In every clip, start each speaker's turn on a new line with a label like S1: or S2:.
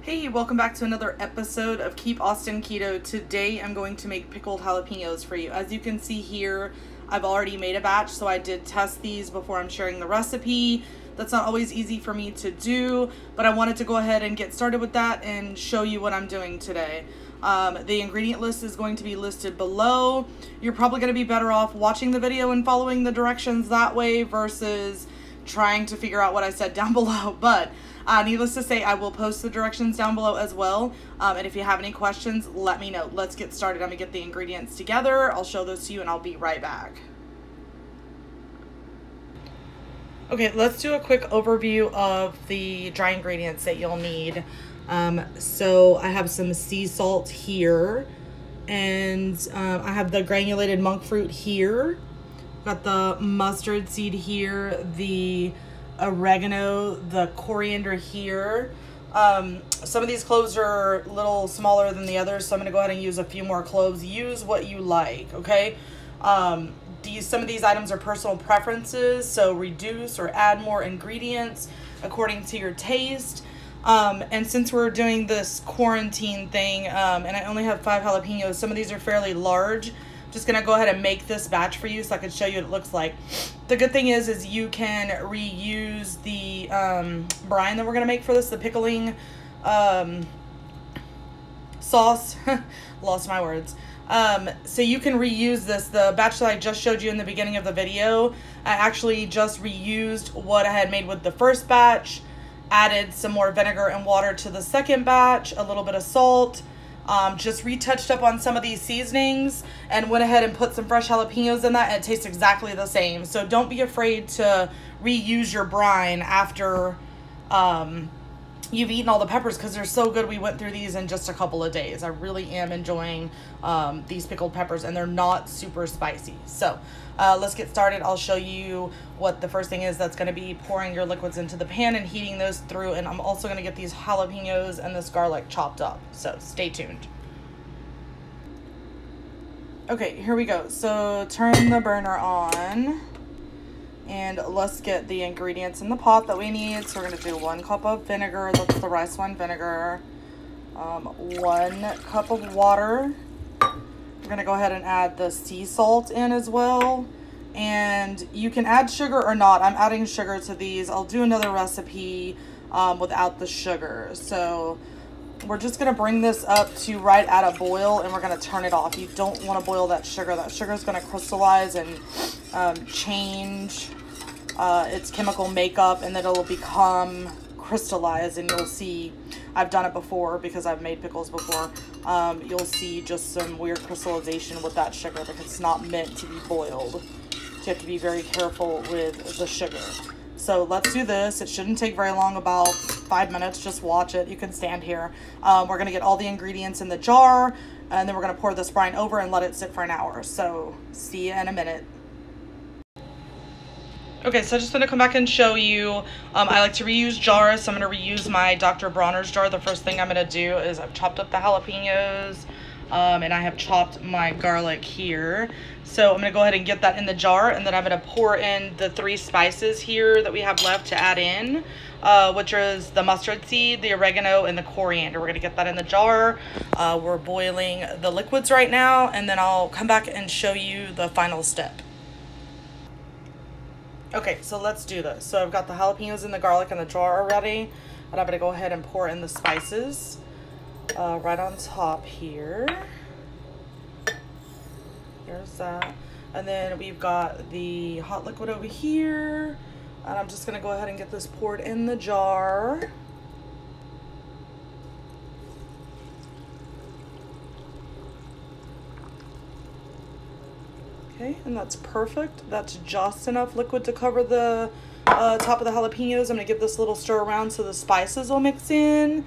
S1: Hey, welcome back to another episode of Keep Austin Keto. Today I'm going to make pickled jalapenos for you. As you can see here, I've already made a batch, so I did test these before I'm sharing the recipe. That's not always easy for me to do, but I wanted to go ahead and get started with that and show you what I'm doing today. The ingredient list is going to be listed below. You're probably going to be better off watching the video and following the directions that way versus trying to figure out what I said down below, but needless to say, I will post the directions down below as well. And if you have any questions, let me know. Let's get started. I'm gonna get the ingredients together. I'll show those to you and I'll be right back. Okay, let's do a quick overview of the dry ingredients that you'll need. So I have some sea salt here, and I have the granulated monk fruit here. Got the mustard seed here, the oregano, the coriander here. Some of these cloves are a little smaller than the others, so I'm going to go ahead and use a few more cloves. Use what you like, okay? Some of these items are personal preferences, so reduce or add more ingredients according to your taste. And since we're doing this quarantine thing, and I only have 5 jalapenos, some of these are fairly large. Just gonna go ahead and make this batch for you so I can show you what it looks like. The good thing is you can reuse the brine that we're gonna make for this, the pickling sauce. Lost my words. So you can reuse this. The batch that I just showed you in the beginning of the video, I actually just reused what I had made with the first batch, added some more vinegar and water to the second batch, a little bit of salt, just retouched up on some of these seasonings and went ahead and put some fresh jalapenos in that, and it tastes exactly the same. So don't be afraid to reuse your brine after you've eaten all the peppers, because they're so good. We went through these in just a couple of days. I really am enjoying these pickled peppers, and they're not super spicy. So let's get started. I'll show you what the first thing is. That's going to be pouring your liquids into the pan and heating those through, and I'm also going to get these jalapenos and this garlic chopped up, so stay tuned. Okay, here we go. So turn the burner on, and let's get the ingredients in the pot that we need. So we're going to do 1 cup of vinegar. That's the rice wine vinegar. 1 cup of water. We're going to go ahead and add the sea salt in as well. And you can add sugar or not. I'm adding sugar to these. I'll do another recipe without the sugar. So we're just going to bring this up to right at a boil, and we're going to turn it off. You don't want to boil that sugar. That sugar is going to crystallize and change its chemical makeup, and then it'll become crystallized, and you'll see, I've done it before because I've made pickles before, you'll see just some weird crystallization with that sugar because it's not meant to be boiled. So you have to be very careful with the sugar. So let's do this. It shouldn't take very long, about 5 minutes. Just watch it. You can stand here. We're going to get all the ingredients in the jar, and then we're going to pour this brine over and let it sit for an hour. So see you in a minute. Okay, so I just want to come back and show you, I like to reuse jars, so I'm going to reuse my Dr. Bronner's jar. The first thing I'm going to do is I've chopped up the jalapenos, and I have chopped my garlic here. So I'm going to go ahead and get that in the jar, and then I'm going to pour in the 3 spices here that we have left to add in, which is the mustard seed, the oregano, and the coriander. We're going to get that in the jar. We're boiling the liquids right now, and then I'll come back and show you the final step. Okay, so let's do this. So I've got the jalapenos and the garlic in the jar already, and I'm going to go ahead and pour in the spices right on top here. There's that. And then we've got the hot liquid over here, and I'm just going to go ahead and get this poured in the jar. Okay, and that's perfect. That's just enough liquid to cover the top of the jalapenos. I'm going to give this a little stir around so the spices will mix in.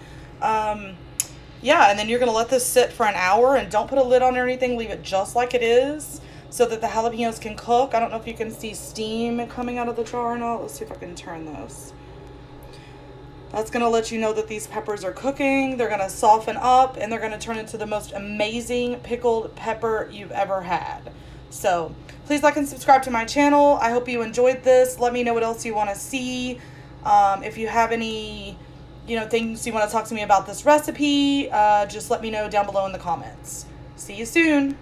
S1: Yeah, and then you're going to let this sit for an hour, and don't put a lid on or anything. Leave it just like it is so that the jalapenos can cook. I don't know if you can see steam coming out of the jar or not. Let's see if I can turn this. That's going to let you know that these peppers are cooking. They're going to soften up, and they're going to turn into the most amazing pickled pepper you've ever had. So please like and subscribe to my channel. I hope you enjoyed this. Let me know what else you want to see. If you have any things you want to talk to me about this recipe, just let me know down below in the comments. See you soon.